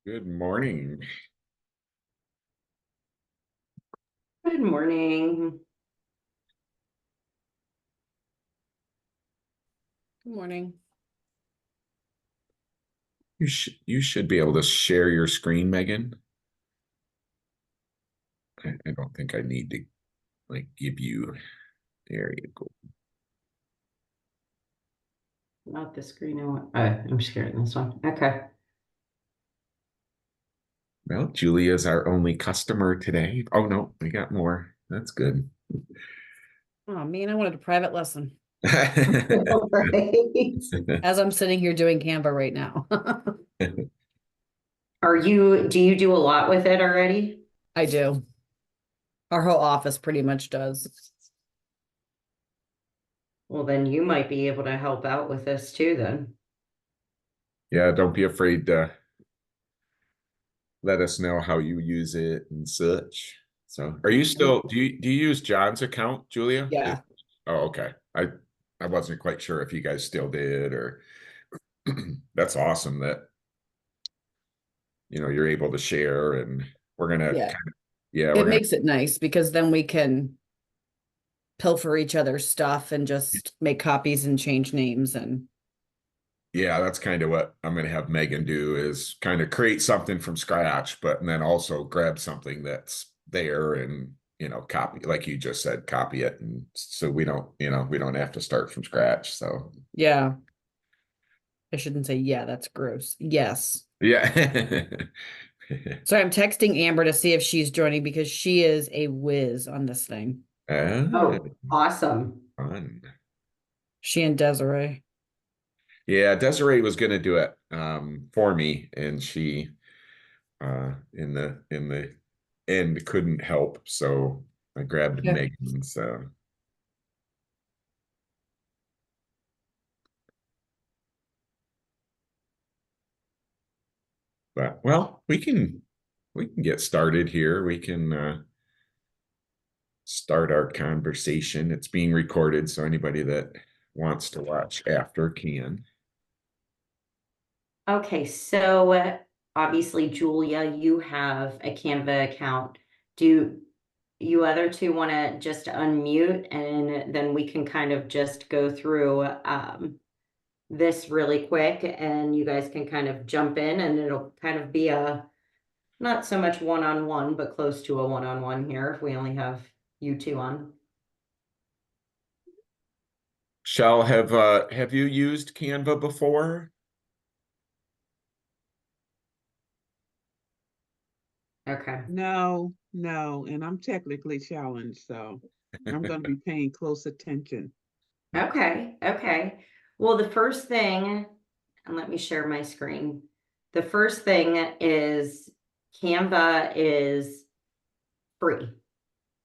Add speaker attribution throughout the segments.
Speaker 1: Good morning.
Speaker 2: Good morning.
Speaker 3: Good morning.
Speaker 1: You should be able to share your screen, Megan. I don't think I need to give you. There you go.
Speaker 2: Not the screen. I'm sharing this one. Okay.
Speaker 1: Well, Julia's our only customer today. Oh no, we got more. That's good.
Speaker 3: Oh, man, I wanted a private lesson
Speaker 2: All right.
Speaker 3: as I'm sitting here doing Canva right now.
Speaker 2: Do you do a lot with it already?
Speaker 3: I do. Our whole office pretty much does.
Speaker 2: Well, then you might be able to help out with this too, then.
Speaker 1: Yeah, don't be afraid to let us know how you use it and such. So, are you still do you use John's account, Julia?
Speaker 3: Yeah.
Speaker 1: Oh, okay. I wasn't quite sure if you guys still did or that's awesome that you're able to share and we're gonna
Speaker 3: Yeah.
Speaker 1: yeah, we're
Speaker 3: It
Speaker 1: gonna
Speaker 3: makes it nice because then we can pilfer each other's stuff and just make copies and change names and
Speaker 1: yeah, that's kind of what I'm gonna have Megan do is kind of create something from scratch, but and then also grab something that's there and copy, like you just said, copy it, and so we don't have to start from scratch. So
Speaker 3: yeah. I shouldn't say yeah, that's gross. Yes.
Speaker 1: yeah.
Speaker 3: So I'm texting Amber to see if she's joining because she is a whiz on this thing.
Speaker 1: Ah,
Speaker 2: Oh, awesome.
Speaker 1: fun.
Speaker 3: She and Desiree.
Speaker 1: Yeah, Desiree was gonna do it for me, and she in the end couldn't help, so I grabbed
Speaker 3: Yeah.
Speaker 1: Megan. So, but well, we can get started here. We can start our conversation. It's being recorded, so anybody that wants to watch after can.
Speaker 2: Okay, so obviously, Julia, you have a Canva account. Do you other two want to just unmute and then we can kind of just go through this really quick and you guys can kind of jump in and it'll kind of be a not so much one-on-one, but close to a one-on-one here if we only have you two on.
Speaker 1: Shell, have you used Canva before?
Speaker 2: Okay.
Speaker 4: No, no, and I'm technically challenged, so I'm going to be paying close attention.
Speaker 2: Okay. Okay. Well, the first thing, and let me share my screen. The first thing is Canva is free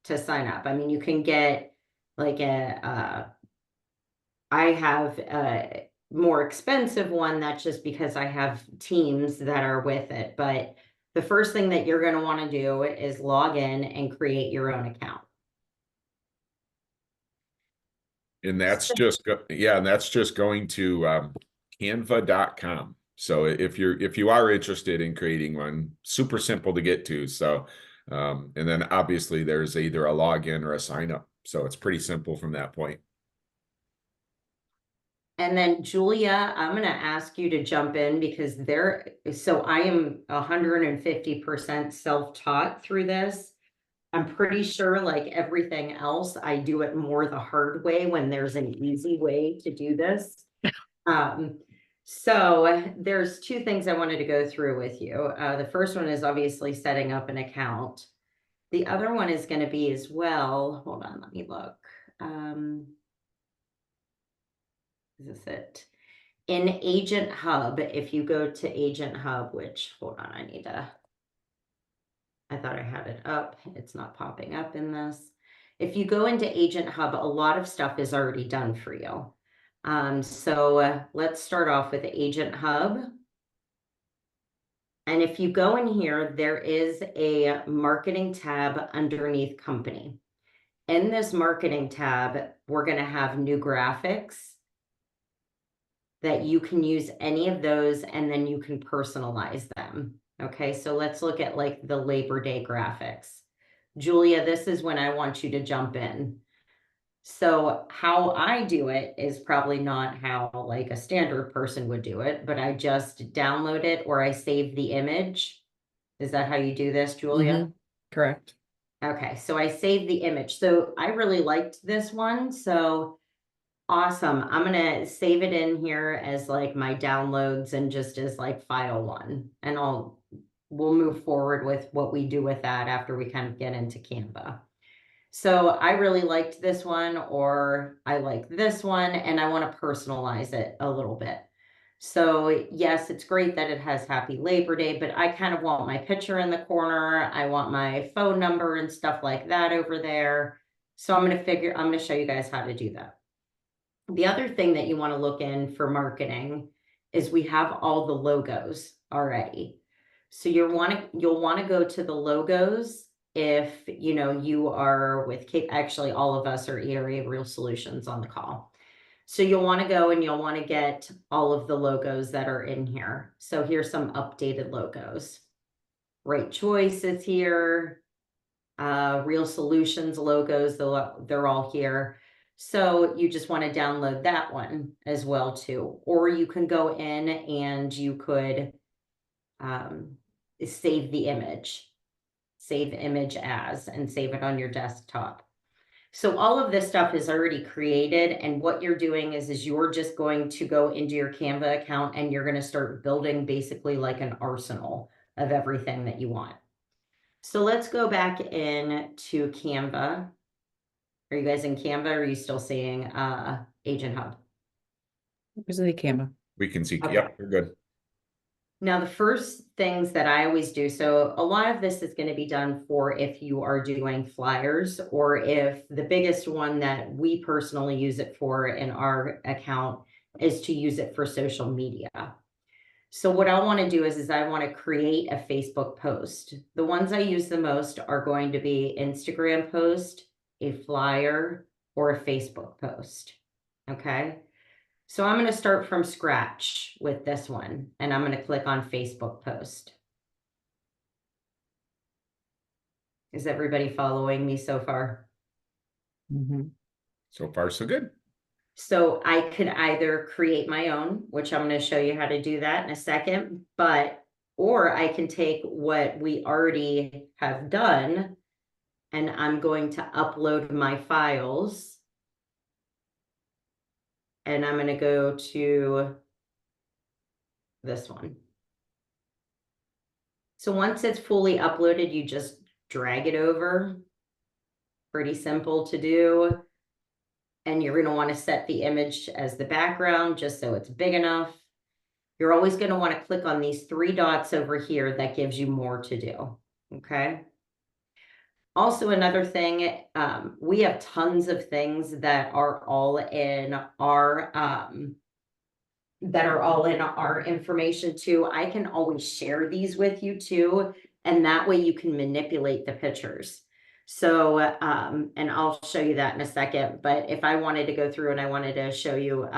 Speaker 2: to sign up. I mean, you can get like I have a more expensive one. That's just because I have teams that are with it. But the first thing that you're going to want to do is log in and create your own account.
Speaker 1: And that's just going to canva.com. So if you are interested in creating one, super simple to get to. So and then obviously there's either a login or a sign up. So it's pretty simple from that point.
Speaker 2: And then Julia, I'm going to ask you to jump in because so I am 150% self-taught through this. I'm pretty sure like everything else, I do it more the hard way when there's an easy way to do this. So there's two things I wanted to go through with you. The first one is obviously setting up an account. The other one is going to be as well. Hold on, let me look. Is this it? In Agent Hub, if you go to Agent Hub, which hold on, I thought I had it up. It's not popping up in this. If you go into Agent Hub, a lot of stuff is already done for you. So let's start off with Agent Hub. And if you go in here, there is a marketing tab underneath company. In this marketing tab, we're going to have new graphics that you can use any of those and then you can personalize them. Okay, so let's look at like the Labor Day graphics. Julia, this is when I want you to jump in. So how I do it is probably not how like a standard person would do it, but I just download it or I save the image. Is that how you do this, Julia?
Speaker 3: Mhm. Correct.
Speaker 2: Okay, so I saved the image. So I really liked this one. So awesome. I'm gonna save it in here as like my downloads and just as like file one. And we'll move forward with what we do with that after we kind of get into Canva. So I really liked this one, or I like this one, and I want to personalize it a little bit. So yes, it's great that it has Happy Labor Day, but I kind of want my picture in the corner. I want my phone number and stuff like that over there. So I'm going to show you guys how to do that. The other thing that you want to look in for marketing is we have all the logos already. So you'll want to go to the logos if you know you are with actually all of us are ERA Real Solutions on the call. So you'll want to go and you'll want to get all of the logos that are in here. So here's some updated logos. Right Choice is here. Real Solutions logos, they're all here. So you just want to download that one as well too. Or you can go in and you could save the image, save image as, and save it on your desktop. So all of this stuff is already created, and what you're doing is you're just going to go into your Canva account and you're going to start building basically like an arsenal of everything that you want. So let's go back in to Canva. Are you guys in Canva or are you still seeing Agent Hub?
Speaker 3: Where's the camera?
Speaker 1: We can see,
Speaker 2: Okay.
Speaker 1: yep, we're good.
Speaker 2: Now, the first things that I always do, so a lot of this is going to be done for if you are doing flyers, or if the biggest one that we personally use it for in our account is to use it for social media. So what I want to do is I want to create a Facebook post. The ones I use the most are going to be Instagram post, a flyer, or a Facebook post. Okay. So I'm going to start from scratch with this one, and I'm going to click on Facebook post. Is everybody following me so far?
Speaker 3: Mm-hmm.
Speaker 1: So far, so good.
Speaker 2: So I could either create my own, which I'm going to show you how to do that in a second, or I can take what we already have done and I'm going to upload my files. And I'm going to go to this one. So once it's fully uploaded, you just drag it over. Pretty simple to do. And you're going to want to set the image as the background just so it's big enough. You're always going to want to click on these three dots over here. That gives you more to do. Okay. Also, another thing, we have tons of things that are all in our information too. I can always share these with you too, and that way you can manipulate the pictures. So, and I'll show you that in a second, but if I wanted to go through and I wanted to show you,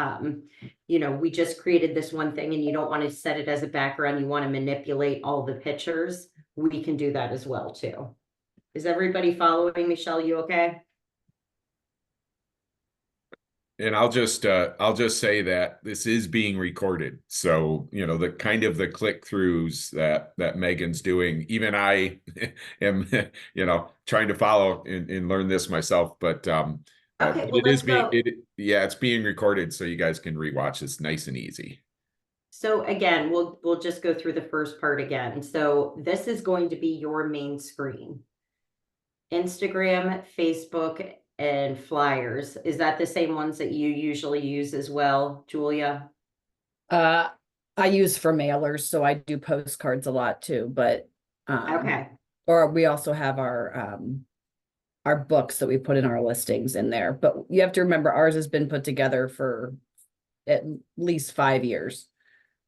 Speaker 2: you know, we just created this one thing and you don't want to set it as a background, you want to manipulate all the pictures, we can do that as well too. Is everybody following, Michelle? You okay?
Speaker 1: And I'll just say that this is being recorded. So, you know, the kind of the click-throughs that Megan's doing, even I am, you know, trying to follow and learn this myself, but
Speaker 2: Okay, well,
Speaker 1: it is
Speaker 2: let's go.
Speaker 1: yeah, it's being recorded so you guys can rewatch this nice and easy.
Speaker 2: So again, we'll just go through the first part again. So this is going to be your main screen. Instagram, Facebook, and flyers. Is that the same ones that you usually use as well, Julia?
Speaker 3: I use for mailers, so I do postcards a lot too, but
Speaker 2: Okay.
Speaker 3: or we also have our books that we put in our listings in there. But you have to remember ours has been put together for at least 5 years.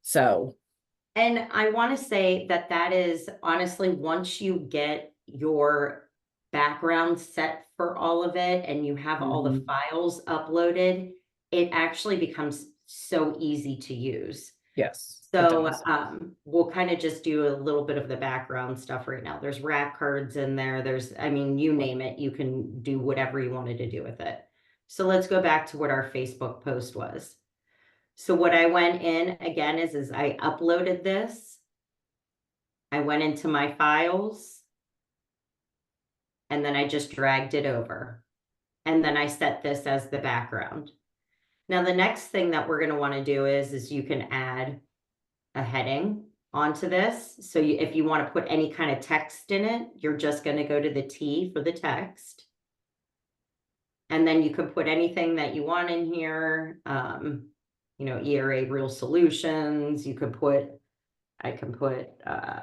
Speaker 3: So
Speaker 2: And I want to say that that is honestly, once you get your background set for all of it and you have all the files uploaded, it actually becomes so easy to use.
Speaker 3: Yes. it
Speaker 2: So
Speaker 3: does.
Speaker 2: we'll kind of just do a little bit of the background stuff right now. There's rack cards in there. There's, I mean, you name it, you can do whatever you wanted to do with it. So let's go back to what our Facebook post was. So what I went in again is I uploaded this. I went into my files. And then I just dragged it over. And then I set this as the background. Now, the next thing that we're going to want to do is you can add a heading onto this. So if you want to put any kind of text in it, you're just going to go to the T for the text. And then you can put anything that you want in here. You know, ERA Real Solutions. You could put, I can put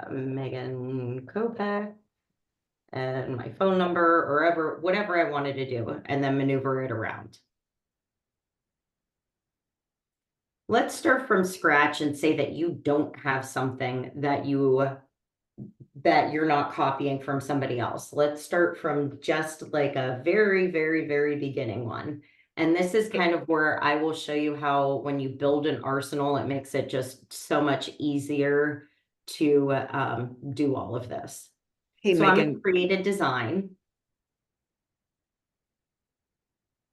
Speaker 2: Megan Kopeck and my phone number or whatever I wanted to do, and then maneuver it around. Let's start from scratch and say that you don't have something that you're not copying from somebody else. Let's start from just like a very, very, very beginning one. And this is kind of where I will show you how when you build an arsenal, it makes it just so much easier to do all of this.
Speaker 3: Hey,
Speaker 2: So I'm going
Speaker 3: Megan,
Speaker 2: to create a design.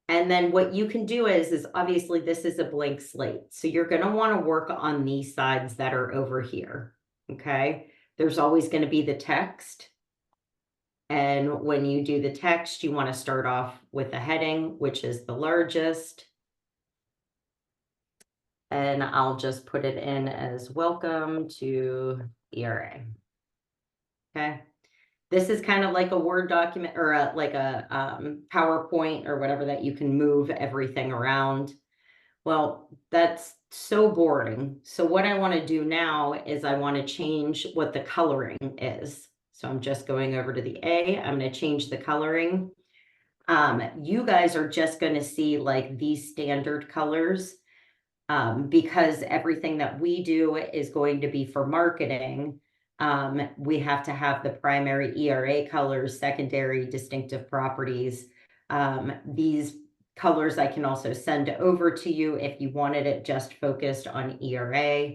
Speaker 2: And then what you can do is obviously this is a blank slate. So you're going to want to work on these sides that are over here. Okay. There's always going to be the text. And when you do the text, you want to start off with a heading, which is the largest. And I'll just put it in as welcome to ERA. Okay. This is kind of like a Word document or like a PowerPoint or whatever that you can move everything around. Well, that's so boring. So what I want to do now is I want to change what the coloring is. So I'm just going over to the A. I'm going to change the coloring. You guys are just going to see like these standard colors because everything that we do is going to be for marketing. We have to have the primary ERA colors, secondary distinctive properties. These colors I can also send over to you if you wanted it just focused on ERA.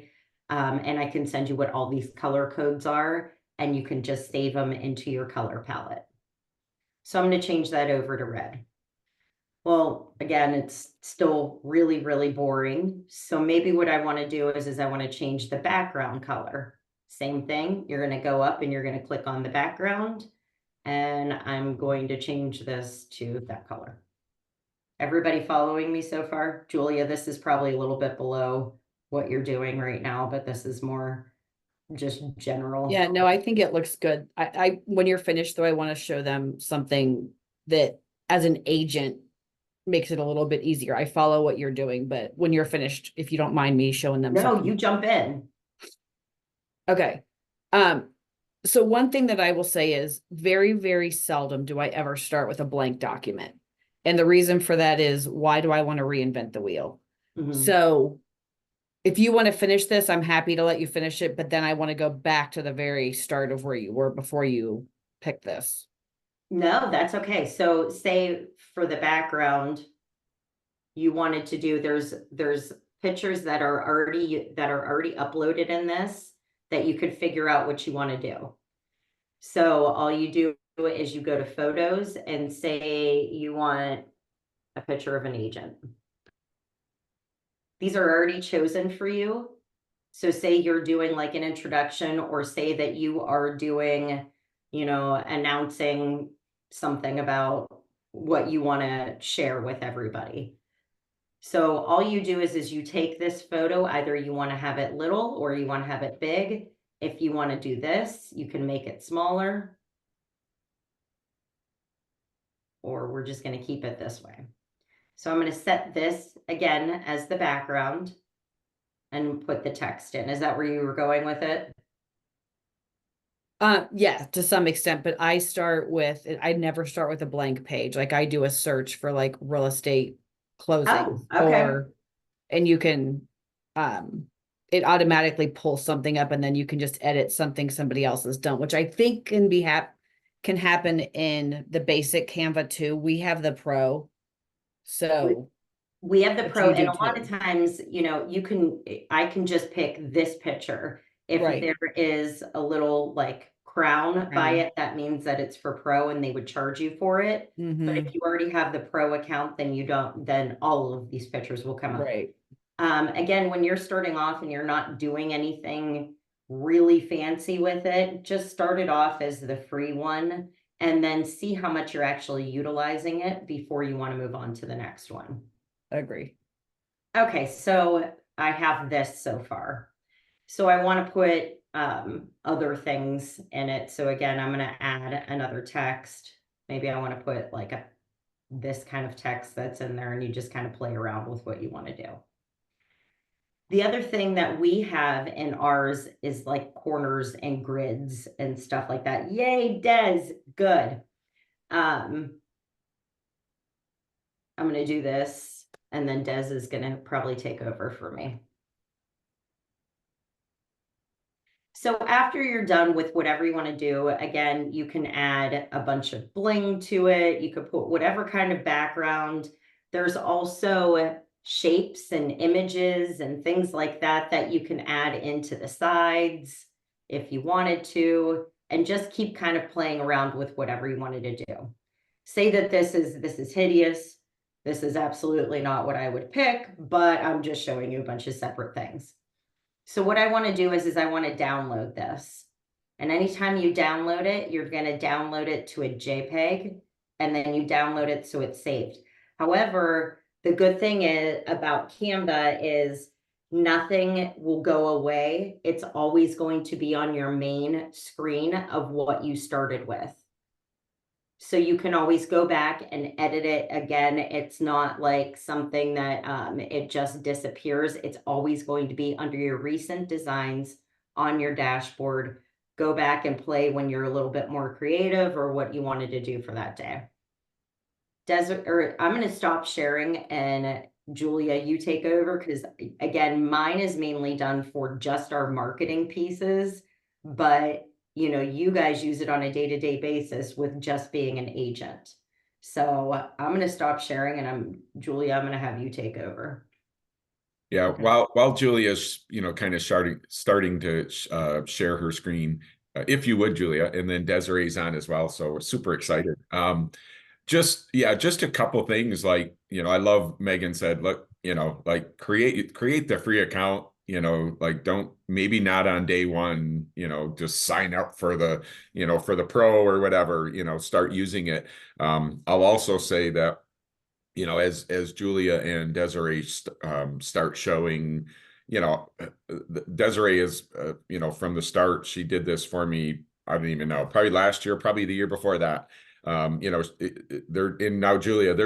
Speaker 2: And I can send you what all these color codes are, and you can just save them into your color palette. So I'm going to change that over to red. Well, again, it's still really, really boring. So maybe what I want to do is I want to change the background color. Same thing. You're going to go up and you're going to click on the background. And I'm going to change this to that color. Everybody following me so far? Julia, this is probably a little bit below what you're doing right now, but this is more just general.
Speaker 3: yeah, no, I think it looks good. I when you're finished though, I want to show them something that as an agent makes it a little bit easier. I follow what you're doing, but when you're finished, if you don't mind me showing them
Speaker 2: No,
Speaker 3: something.
Speaker 2: you jump in.
Speaker 3: Okay. So one thing that I will say is very, very seldom do I ever start with a blank document. And the reason for that is, why do I want to reinvent the wheel?
Speaker 2: Mhm.
Speaker 3: So if you want to finish this, I'm happy to let you finish it, but then I want to go back to the very start of where you were before you picked this.
Speaker 2: No, that's okay. So say for the background, you wanted to do, there's pictures that are already uploaded in this that you could figure out what you want to do. So all you do is you go to photos and say you want a picture of an agent. These are already chosen for you. So say you're doing like an introduction, or say that you are doing, you know, announcing something about what you want to share with everybody. So all you do is you take this photo, either you want to have it little or you want to have it big. If you want to do this, you can make it smaller. Or we're just going to keep it this way. So I'm going to set this again as the background and put the text in. Is that where you were going with it?
Speaker 3: Yeah, to some extent, but I never start with a blank page. Like I do a search for like real estate closing
Speaker 2: Oh, okay.
Speaker 3: and you can, it automatically pulls something up and then you can just edit something somebody else has done, which I think can happen in the basic Canva too. We have the pro. So
Speaker 2: We have the
Speaker 3: But
Speaker 2: pro,
Speaker 3: you
Speaker 2: and
Speaker 3: do
Speaker 2: a lot of
Speaker 3: too.
Speaker 2: times, you know, I can just pick this picture. If
Speaker 3: Right.
Speaker 2: there is a little like crown by
Speaker 3: Crown.
Speaker 2: it, that means that it's for pro and they would charge you for it. But
Speaker 3: Mhm.
Speaker 2: if you already have the pro account, then you don't, then all of these pictures will come up.
Speaker 3: Right.
Speaker 2: Again, when you're starting off and you're not doing anything really fancy with it, just start it off as the free one and then see how much you're actually utilizing it before you want to move on to the next one.
Speaker 3: Agree.
Speaker 2: Okay, so I have this so far. So I want to put other things in it. So again, I'm going to add another text. Maybe I want to put like this kind of text that's in there, and you just kind of play around with what you want to do. The other thing that we have in ours is like corners and grids and stuff like that. Yay, Des, good. I'm going to do this, and then Des is going to probably take over for me. So after you're done with whatever you want to do, again, you can add a bunch of bling to it. You could put whatever kind of background. There's also shapes and images and things like that that you can add into the sides if you wanted to, and just keep kind of playing around with whatever you wanted to do. Say that this is hideous. This is absolutely not what I would pick, but I'm just showing you a bunch of separate things. So what I want to do is I want to download this. And anytime you download it, you're going to download it to a JPEG, and then you download it so it's saved. However, the good thing about Canva is nothing will go away. It's always going to be on your main screen of what you started with. So you can always go back and edit it again. It's not like something that it just disappears. It's always going to be under your recent designs on your dashboard. Go back and play when you're a little bit more creative or what you wanted to do for that day. I'm going to stop sharing, and Julia, you take over, because again, mine is mainly done for just our marketing pieces, but you know, you guys use it on a day-to-day basis with just being an agent. So I'm going to stop sharing, and Julia, I'm going to have you take over.
Speaker 1: Yeah,
Speaker 3: Okay.
Speaker 1: while Julia's, kind of starting to share her screen, if you would, Julia, and then Desiree's on as well, so we're super excited. Just a couple things, like, I love Megan said, look, like create the free account, like don't, maybe not on day one, just sign up for the, for the pro or whatever, start using it. I'll also say that, as Julia and Desiree start showing, Desiree is, from the start, she did this for me. I don't even know, probably last year, probably the year before that. They're in now, Julia,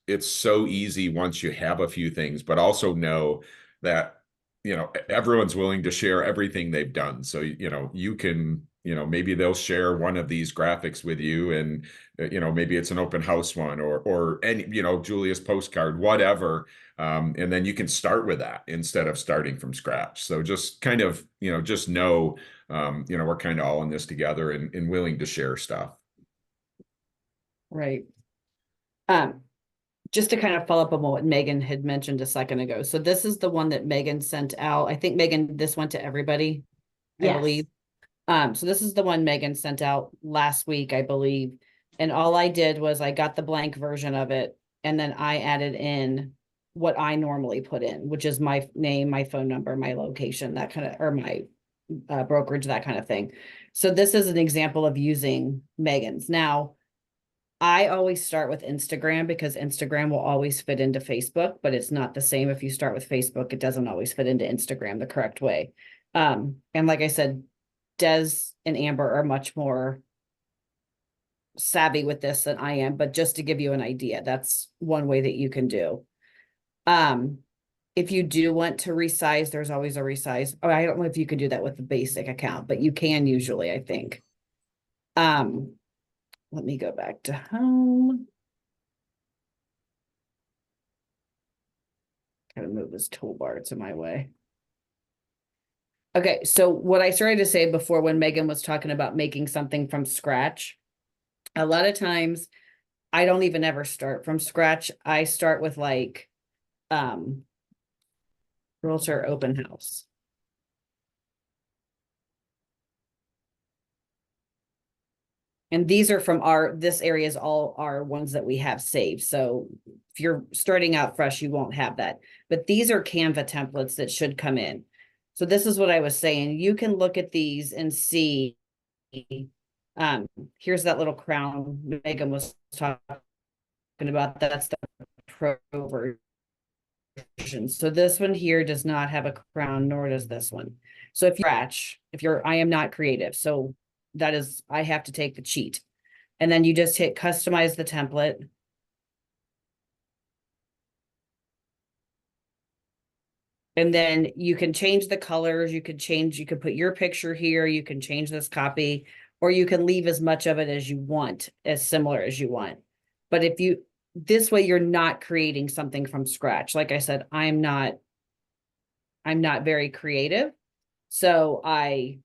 Speaker 1: it's so easy once you have a few things, but also know that, everyone's willing to share everything they've done. So, you can, maybe they'll share one of these graphics with you, and, maybe it's an open house one, or any, Julia's postcard, whatever. And then you can start with that instead of starting from scratch. So just kind of, just know, we're kind of all in this together, and willing to share stuff.
Speaker 3: Right. Just to kind of follow up on what Megan had mentioned a second ago. So this is the one that Megan sent out. I think, Megan, this went to everybody, I believe. So this is the one Megan sent out last week, I believe. And all I did was I got the blank version of it, and then I added in what I normally put in, which is my name, my phone number, my location, that kind of, or my brokerage, that kind of thing. So this is an example of using Megan's. Now, I always start with Instagram because Instagram will always fit into Facebook, but it's not the same. If you start with Facebook, it doesn't always fit into Instagram the correct way. And like I said, Des and Amber are much more savvy with this than I am, but just to give you an idea, that's one way that you can do. If you do want to resize, there's always a resize. Oh, I don't know if you can do that with the basic account, but you can usually, I think. Let me go back to home. Kind of move this toolbar to my way. Okay, so what I started to say before when Megan was talking about making something from scratch, a lot of times I don't even ever start from scratch. I start with like realtor open house. And these are from this area is all our ones that we have saved. So if you're starting out fresh, you won't have that. But these are Canva templates that should come in. So this is what I was saying. You can look at these and see, here's that little crown Megan was talking about. That's the pro version. So this one here does not have a crown, nor does this one. So I am not creative. So that is, I have to take the cheat. And then you just hit customize the template. And then you can change the colors, you could put your picture here, you can change this copy, or you can leave as much of it as you want, as similar as you want. But this way you're not creating something from scratch. Like I said, I'm not very creative. So I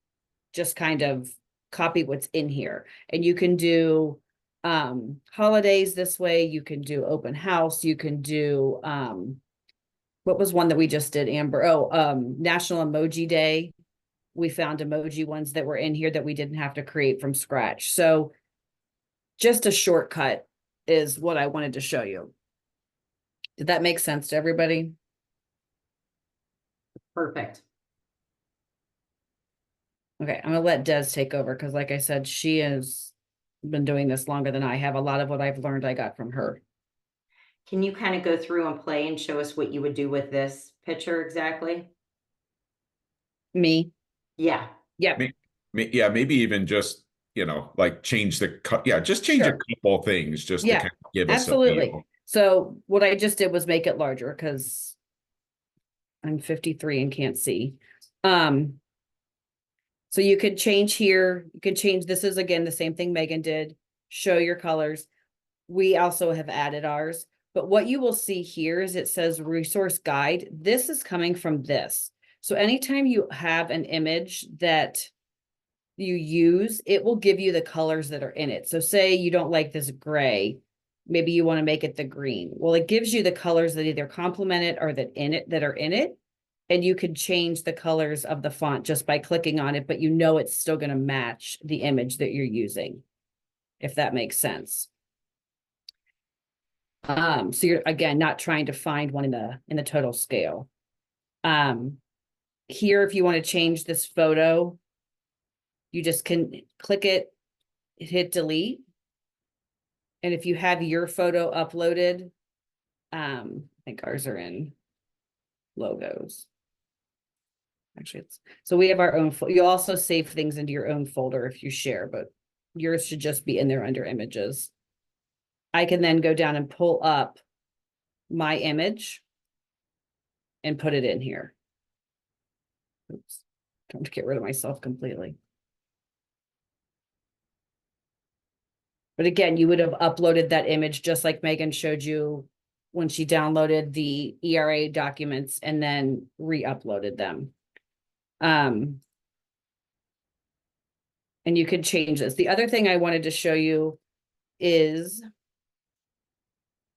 Speaker 3: just kind of copy what's in here. And you can do holidays this way, you can do open house, you can do what was one that we just did, Amber? National Emoji Day. We found emoji ones that were in here that we didn't have to create from scratch. So just a shortcut is what I wanted to show you. Did that make sense to everybody?
Speaker 2: Perfect.
Speaker 3: Okay, I'm gonna let Des take over because like I said, she has been doing this longer than I have. A lot of what I've learned I got from her.
Speaker 2: Can you kind of go through and play and show us what you would do with this picture exactly?
Speaker 3: Me?
Speaker 2: Yeah.
Speaker 3: Yep.
Speaker 1: Yeah, maybe even just, like change just change a
Speaker 3: Sure.
Speaker 1: couple things just to
Speaker 3: Yeah,
Speaker 1: kind of give us a
Speaker 3: absolutely.
Speaker 1: feel.
Speaker 3: So what I just did was make it larger because I'm 53 and can't see. So you could change here, you can change, this is again, the same thing Megan did, show your colors. We also have added ours, but what you will see here is it says resource guide. This is coming from this. So anytime you have an image that you use, it will give you the colors that are in it. So say you don't like this gray, maybe you want to make it the green. Well, it gives you the colors that either complement it or that are in it. And you could change the colors of the font just by clicking on it, but it's still going to match the image that you're using, if that makes sense. So you're again not trying to find one in the total scale. Here, if you want to change this photo, you just can click it, hit delete. And if you have your photo uploaded, I think ours are in logos. Actually, so we have our own, you also save things into your own folder if you share, but yours should just be in there under images. I can then go down and pull up my image and put it in here. Oops, time to get rid of myself completely. But again, you would have uploaded that image just like Megan showed you when she downloaded the ERA documents and then re-uploaded them. And you could change this. The other thing I wanted to show you is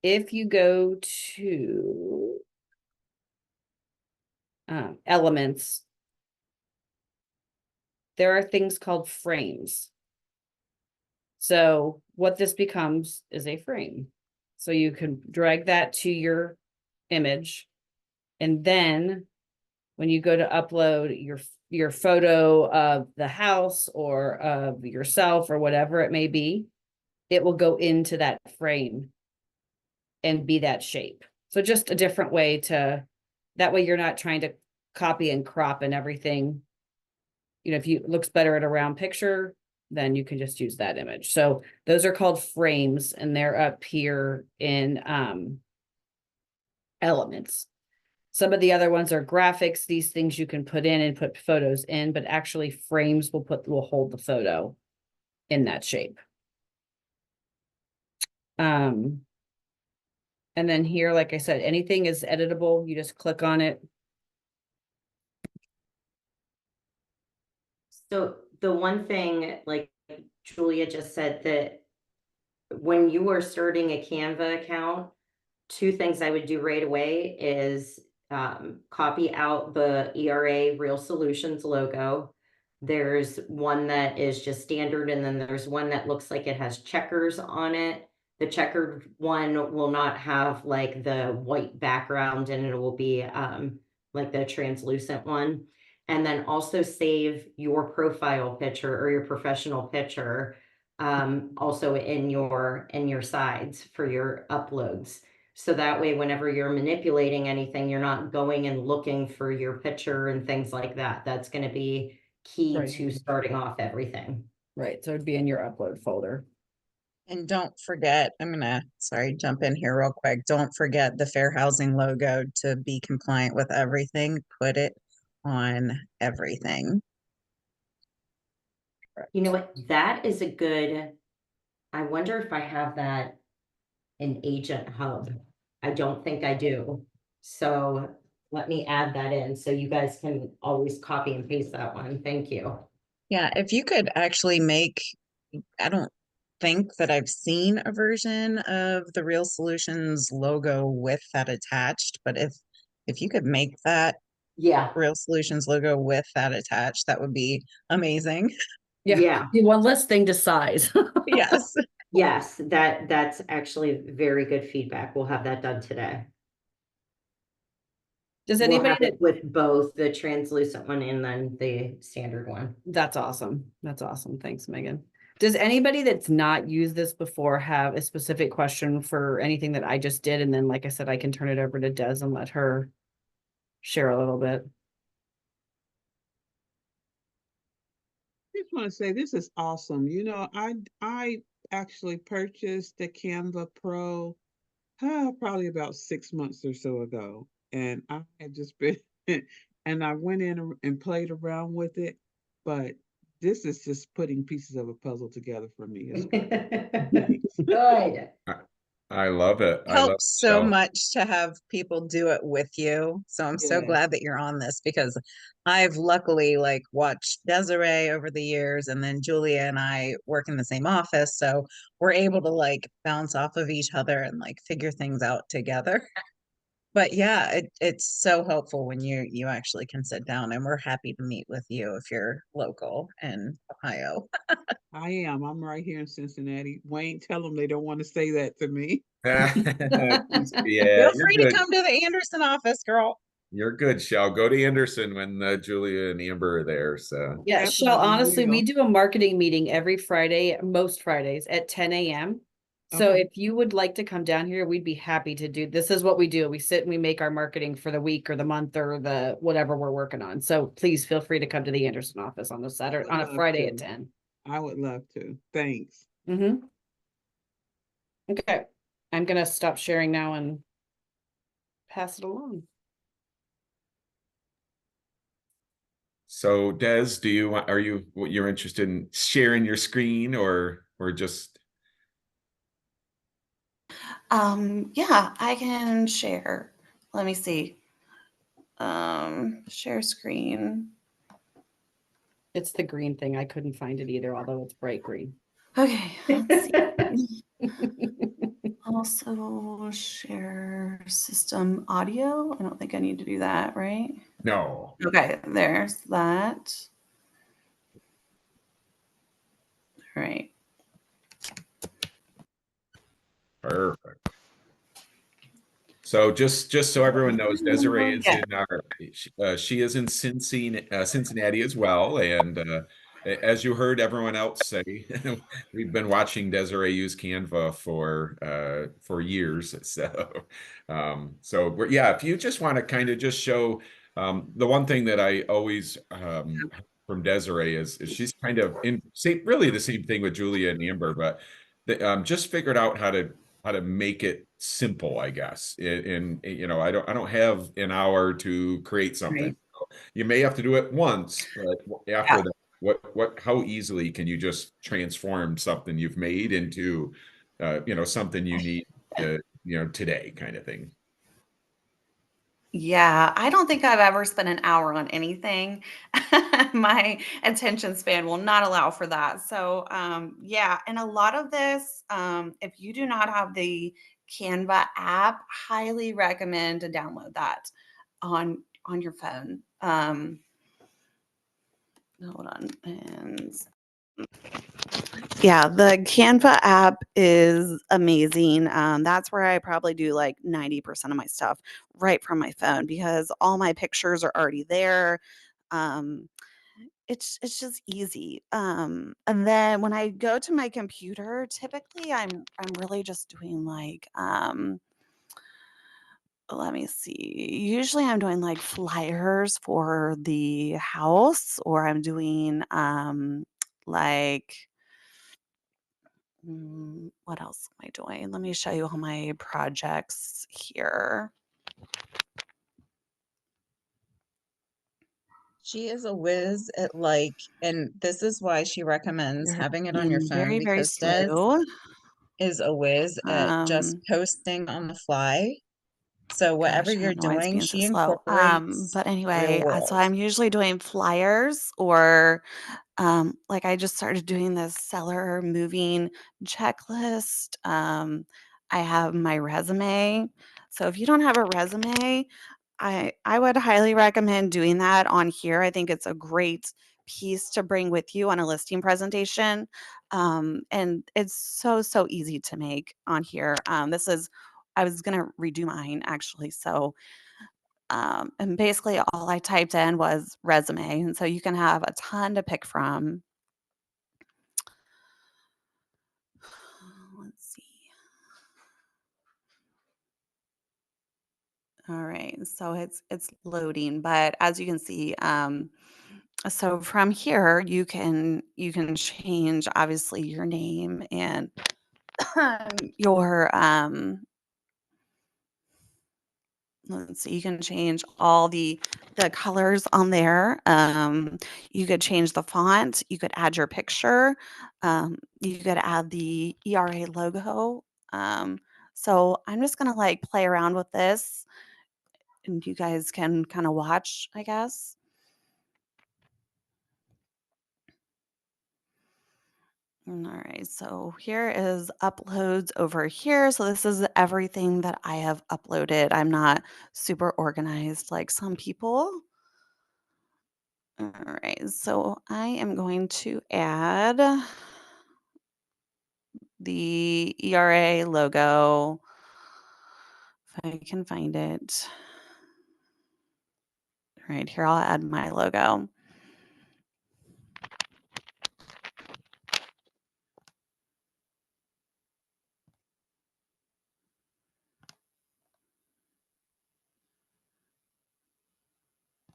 Speaker 3: if you go to elements, there are things called frames. So what this becomes is a frame. So you can drag that to your image. And then when you go to upload your photo of the house or of yourself or whatever it may be, it will go into that frame and be that shape. So just a different way that way you're not trying to copy and crop and everything. If it looks better at a round picture, then you can just use that image. So those are called frames and they're up here in elements. Some of the other ones are graphics. These things you can put in and put photos in, but actually frames will hold the photo in that shape. And then here, like I said, anything is editable. You just click on it.
Speaker 2: So the one thing, like Julia just said, that when you are starting a Canva account, two things I would do right away is copy out the ERA Real Solutions logo. There's one that is just standard, and then there's one that looks like it has checkers on it. The checkered one will not have like the white background, and it will be like the translucent one. And then also save your profile picture or your professional picture also in your sides for your uploads. So that way, whenever you're manipulating anything, you're not going and looking for your picture and things like that. That's going to be key
Speaker 3: Right.
Speaker 2: to starting off everything.
Speaker 3: Right, so it'd be in your upload folder.
Speaker 5: And don't forget, I'm gonna, sorry, jump in here real quick. Don't forget the fair housing logo to be compliant with everything. Put it on everything.
Speaker 2: You know what? That is a good, I wonder if I have that in Agent Hub. I don't think I do. So let me add that in so you guys can always copy and paste that one. Thank you.
Speaker 5: Yeah, if you could actually make, I don't think that I've seen a version of the Real Solutions logo with that attached, but if you could make that
Speaker 2: Yeah.
Speaker 5: Real Solutions logo with that attached, that would be amazing.
Speaker 2: Yeah.
Speaker 3: One less thing to size.
Speaker 5: Yes.
Speaker 2: Yes, that's actually very good feedback. We'll have that done today.
Speaker 3: Does
Speaker 2: We'll
Speaker 3: anybody
Speaker 2: have
Speaker 3: that,
Speaker 2: it with both the translucent one and then the standard one.
Speaker 3: that's awesome. That's awesome. Thanks, Megan. Does anybody that's not used this before have a specific question for anything that I just did? And then, like I said, I can turn it over to Des and let her share a little bit.
Speaker 4: Just want to say this is awesome. You know, I actually purchased the Canva Pro probably about 6 months or so ago, and I had just been and I went in and played around with it, but this is just putting pieces of a puzzle together for me. It's Thanks.
Speaker 2: Good.
Speaker 1: I love it. I love it.
Speaker 5: Helps so much to have people do it with you. So I'm so
Speaker 4: Yes.
Speaker 5: glad that you're on this, because I've luckily like watched Desiree over the years, and then Julia and I work in the same office. So we're able to like bounce off of each other and like figure things out together. But yeah, it's so helpful when you actually can sit down, and we're happy to meet with you if you're local in Ohio.
Speaker 4: I am. I'm right here in Cincinnati. Wayne, tell them they don't want to say that to me.
Speaker 1: Yeah,
Speaker 5: Feel
Speaker 1: you're
Speaker 5: free to
Speaker 1: good.
Speaker 5: come to the Anderson office, girl.
Speaker 1: You're good, Shell. Go to Anderson when Julia and Amber are there. So
Speaker 3: Yeah, Shell,
Speaker 4: Definitely
Speaker 3: honestly, we
Speaker 4: will.
Speaker 3: do a marketing meeting every Friday, most Fridays at 10 a.m. So
Speaker 4: Okay.
Speaker 3: if you would like to come down here, we'd be happy to do. This is what we do. We sit and we make our marketing for the week or the month or the whatever we're working on. So please feel free to come to the Anderson office on a Saturday, on a
Speaker 4: love
Speaker 3: Friday
Speaker 4: to.
Speaker 3: at 10.
Speaker 4: I would love to. Thanks.
Speaker 3: Mm-hmm. Okay, I'm gonna stop sharing now and pass it along.
Speaker 1: So Des, are you're interested in sharing your screen or just
Speaker 6: Yeah, I can share. Let me see. Share screen.
Speaker 3: It's the green thing. I couldn't find it either, although it's bright green.
Speaker 6: Okay, let's see. Also share system audio. I don't think I need to do that, right?
Speaker 1: no?
Speaker 6: Okay, there's that. All right.
Speaker 1: Perfect. So just so everyone knows, Desiree is
Speaker 6: Yeah.
Speaker 1: she is in Cincinnati as well, and as you heard everyone else say, we've been watching Desiree use Canva for years. So yeah, if you just want to kind of just show the one thing that I always from Desiree is she's kind of really the same thing with Julia and Amber, but just figured out how to make it simple, I guess. And you know, I don't have an hour to create something.
Speaker 6: Right.
Speaker 1: So you may have to do it once, but after that, how easily can you just transform something you've made into, you know, something you need, you know, today kind of thing.
Speaker 6: Yeah, I don't think I've ever spent an hour on anything. My attention span will not allow for that. So, yeah, and a lot of this, if you do not have the Canva app. Highly recommend to download that on your phone. Hold on. And yeah, the Canva app is amazing. That's where I probably do like 90% of my stuff right from my phone because all my pictures are already there. Um, it's just easy. And then when I go to my computer, typically I'm really just doing like let me see. Usually I'm doing like flyers for the house or I'm doing like what else am I doing? Let me show you all my projects here.
Speaker 5: She is a whiz at like, and this is why she recommends
Speaker 6: They're
Speaker 5: having it on your
Speaker 6: being
Speaker 5: phone,
Speaker 6: very, very
Speaker 5: because Des
Speaker 6: slow.
Speaker 5: is a whiz at just
Speaker 6: Um,
Speaker 5: posting on the fly. So whatever
Speaker 6: Gosh, I
Speaker 5: you're
Speaker 6: don't know why it's
Speaker 5: doing,
Speaker 6: being so
Speaker 5: she
Speaker 6: slow.
Speaker 5: incorporates
Speaker 6: But
Speaker 5: real
Speaker 6: anyway, so
Speaker 5: world.
Speaker 6: I'm usually doing flyers or like I just started doing this seller moving checklist. I have my resume. So if you don't have a resume, I would highly recommend doing that on here. I think it's a great piece to bring with you on a listing presentation. And it's so easy to make on here. This is I was gonna redo mine actually. So and basically all I typed in was resume. And so you can have a ton to pick from. Let's see. All right, so it's loading, but as you can see, so from here you can change obviously your name and your let's see, you can change all the colors on there. You could change the font. You could add your picture. You could add the ERA logo. So I'm just gonna like play around with this, and you guys can kind of watch, I guess. All right, so here is uploads over here. So this is everything that I have uploaded. I'm not super organized like some people. All right, so I am going to add the ERA logo if I can find it. All right, here I'll add my logo.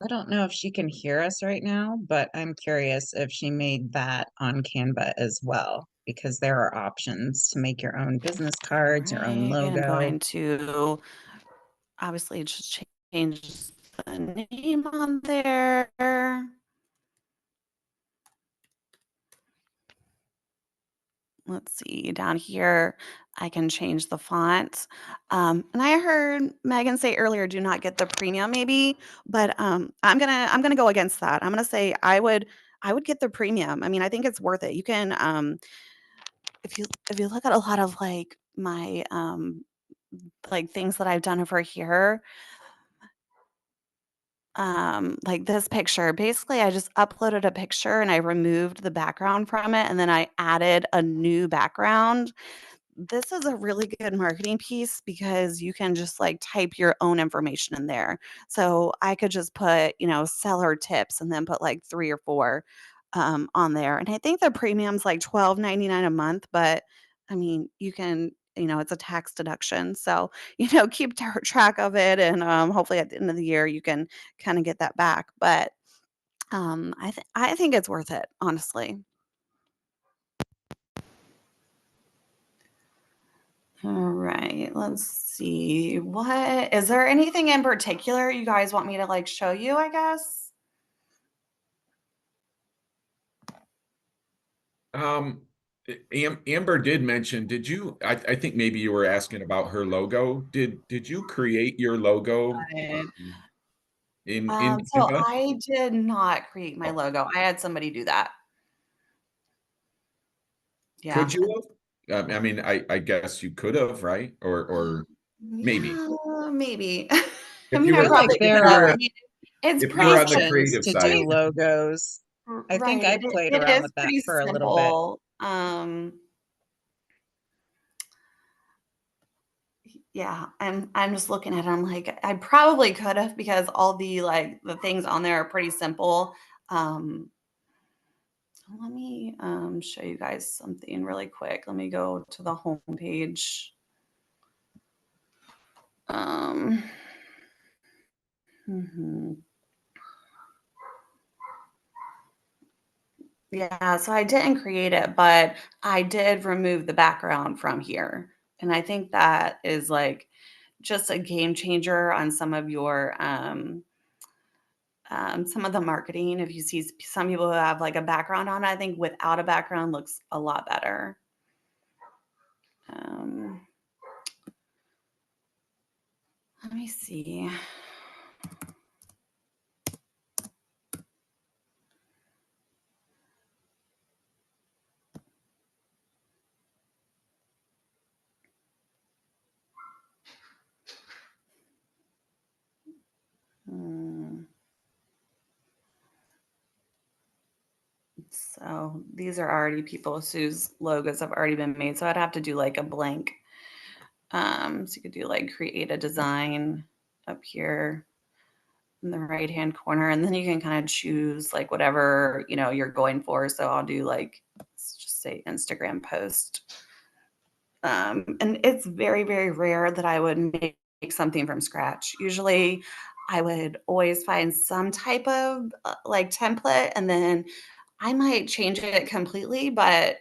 Speaker 5: I don't know if she can hear us right now, but I'm curious if she made that on Canva as well, because there are options to make your own business
Speaker 6: All
Speaker 5: cards, your own
Speaker 6: right, I'm
Speaker 5: logo.
Speaker 6: going to obviously just change the name on there. Let's see down here, I can change the font. And I heard Megan say earlier, do not get the premium maybe, but I'm gonna go against that. I'm gonna say I would get the premium. I mean, I think it's worth it. You can if you look at a lot of like my like things that I've done over here, like this picture, basically I just uploaded a picture and I removed the background from it and then I added a new background. This is a really good marketing piece because you can just like type your own information in there. So I could just put, seller tips and then put like 3 or 4 on there. And I think the premium's like $12.99 a month, but I mean, you can, it's a tax deduction. So, keep track of it and hopefully at the end of the year you can kind of get that back. But I think it's worth it, honestly. All right, let's see. What is there anything in particular you guys want me to like show you, I guess?
Speaker 1: Um, Amber did mention, I think maybe you were asking about her logo. Did you create your logo
Speaker 6: Right.
Speaker 1: in
Speaker 6: So
Speaker 1: Canva?
Speaker 6: I did not create my
Speaker 1: Oh,
Speaker 6: logo. I had somebody do that. Yeah.
Speaker 1: could you have? I mean, I guess you could have, right? Or maybe.
Speaker 6: Yeah, maybe. I
Speaker 1: If
Speaker 6: mean,
Speaker 1: you
Speaker 6: I
Speaker 1: were,
Speaker 5: feel like
Speaker 6: probably
Speaker 1: if
Speaker 6: could
Speaker 5: there
Speaker 1: you
Speaker 6: have.
Speaker 5: are
Speaker 6: I
Speaker 1: were,
Speaker 6: mean, it's
Speaker 1: if you
Speaker 6: pretty
Speaker 1: were on the
Speaker 6: simple.
Speaker 5: options
Speaker 1: creative
Speaker 5: to
Speaker 1: side,
Speaker 5: do logos. I think
Speaker 6: Right.
Speaker 5: I played
Speaker 6: It
Speaker 5: around
Speaker 6: is
Speaker 5: with that
Speaker 6: pretty
Speaker 5: for a little bit.
Speaker 6: simple. Yeah, I'm just looking at it. I'm like, I probably could have because all the like the things on there are pretty simple. Um, Let me show you guys something really quick. Let me go to the home page. Um, mhm. Yeah, so I didn't create it, but I did remove the background from here. And I think that is like just a game changer on some of the marketing. If you see some people who have like a background on it, I think without a background looks a lot better. Um, Let me see. Hmm. So these are already people whose logos have already been made. So I'd have to do like a blank. So you could do like create a design up here in the right hand corner, and then you can kind of choose like whatever you're going for. So I'll do like, let's just say Instagram post. And it's very, very rare that I would make something from scratch. Usually I would always find some type of like template, and then I might change it completely, but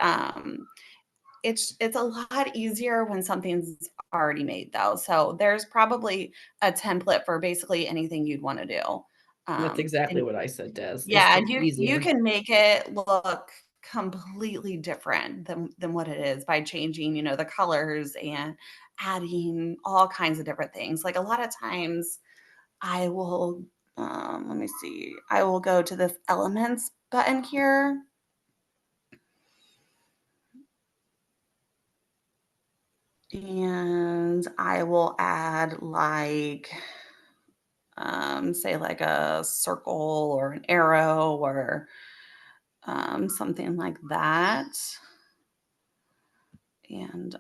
Speaker 6: it's a lot easier when something's already made though. So there's probably a template for basically anything you'd want to do.
Speaker 3: That's exactly
Speaker 6: And
Speaker 3: what I said, Des. It's
Speaker 6: yeah,
Speaker 3: just
Speaker 6: and you
Speaker 3: easier.
Speaker 6: can make it look completely different than what it is by changing, the colors and adding all kinds of different things. Like a lot of times I will let me see. I will go to this elements button here. And I will add like say like a circle or an arrow or something like that. And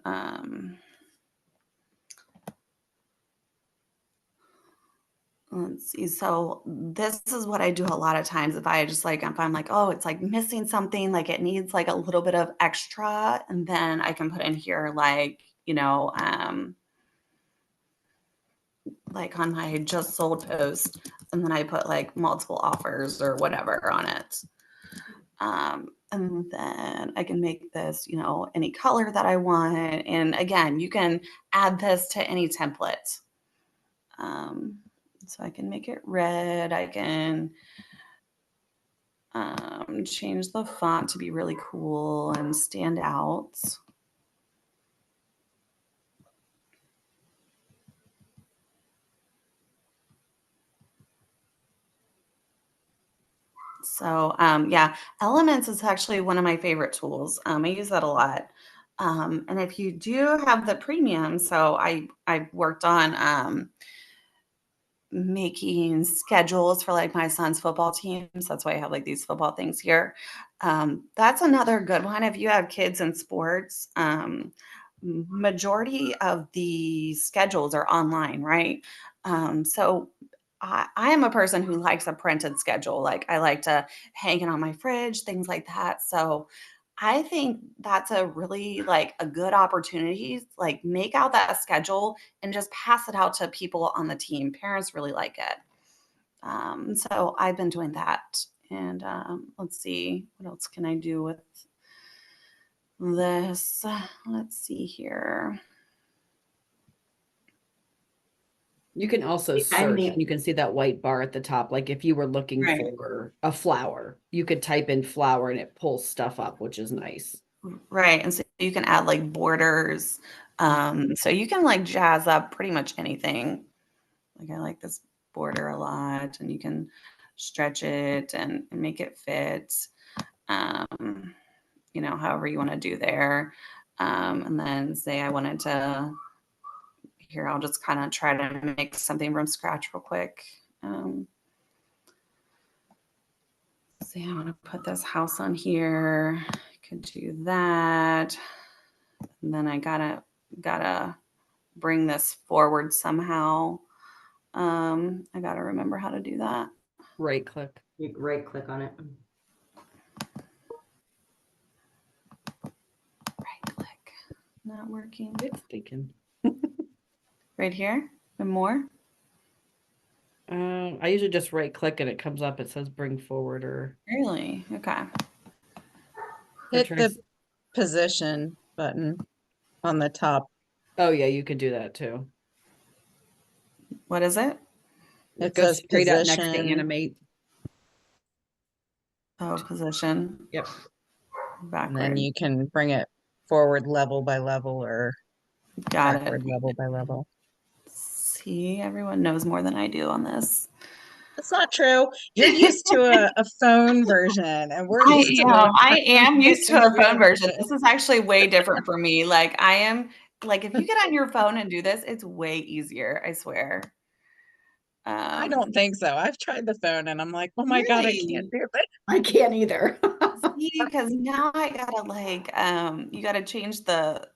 Speaker 6: let's see. So this is what I do a lot of times if I'm like, oh, it's like missing something, like it needs like a little bit of extra, and then I can put in here like on my just sold post, and then I put like multiple offers or whatever on it. And then I can make this, any color that I want. And again, you can add this to any template. Um, so I can make it red. I can change the font to be really cool and stand out. So yeah, Elements is actually one of my favorite tools. I use that a lot. And if you do have the premium, so I've worked on making schedules for like my son's football teams. That's why I have like these football things here. That's another good one. If you have kids in sports, majority of the schedules are online, right? So I am a person who likes a printed schedule. Like I like to hang it on my fridge, things like that. So I think that's a really like a good opportunity. Like make out that schedule and just pass it out to people on the team. Parents really like it. So I've been doing that. And let's see, what else can I do with this? Let's see here.
Speaker 3: You can also
Speaker 2: I
Speaker 3: search,
Speaker 2: mean,
Speaker 3: and you can see that white bar at the top. Like if you were looking
Speaker 2: right.
Speaker 3: for a flower, you could type in flower and it pulls stuff up, which is nice.
Speaker 6: Right. And so you can add like borders. So you can like jazz up pretty much anything. Like I like this border a lot, and you can stretch it and make it fit, however you want to do there. And then say I wanted to, here, I'll just kind of try to make something from scratch real quick. See, I want to put this house on here. Could do that. And then I gotta bring this forward somehow. I gotta remember how to do that.
Speaker 3: Right click.
Speaker 2: You right click on it.
Speaker 6: Right click. Not working.
Speaker 3: It's thinking.
Speaker 6: Right here and more.
Speaker 3: I usually just right click and it comes up. It says bring forward or
Speaker 6: Really? Okay.
Speaker 5: Hit
Speaker 3: try
Speaker 5: the
Speaker 3: s-
Speaker 5: position button on the top.
Speaker 3: Oh yeah, you could do that too.
Speaker 6: What is it?
Speaker 5: It
Speaker 3: Go
Speaker 5: says
Speaker 3: straight up next to
Speaker 5: position.
Speaker 3: animate.
Speaker 6: Oh, position.
Speaker 3: Yep.
Speaker 5: And
Speaker 6: Backward.
Speaker 5: then you can bring it forward level by level or
Speaker 6: Got
Speaker 5: backward
Speaker 6: it.
Speaker 5: level by level.
Speaker 6: See, everyone knows more than I do on this.
Speaker 5: That's not true. You're used to a phone version, and we're used to the
Speaker 6: I am used to a
Speaker 5: computer
Speaker 6: phone version. This is actually way different for me. Like I am like if you get on your phone and do this, it's way easier, I swear.
Speaker 5: I don't think so. I've tried the phone and I'm like, oh my God, I can't
Speaker 6: Really?
Speaker 5: do this.
Speaker 3: I can't either.
Speaker 6: See, because now I gotta like you gotta change the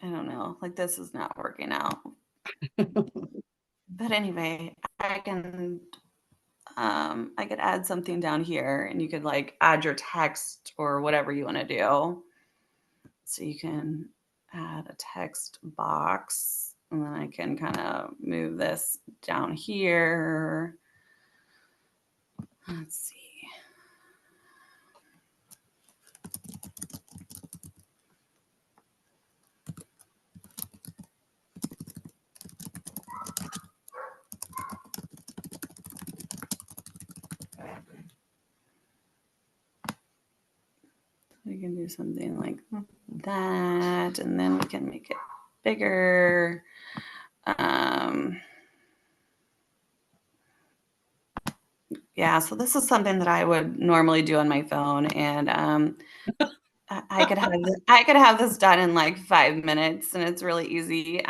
Speaker 6: I don't know, like this is not working out. But anyway, I could add something down here and you could like add your text or whatever you want to do. So you can add a text box and then I can kind of move this down here. Let's see. We can do something like that, and then we can make it bigger. Yeah, so this is something that I would normally do on my phone, and I could have this done in like 5 minutes, and it's really easy.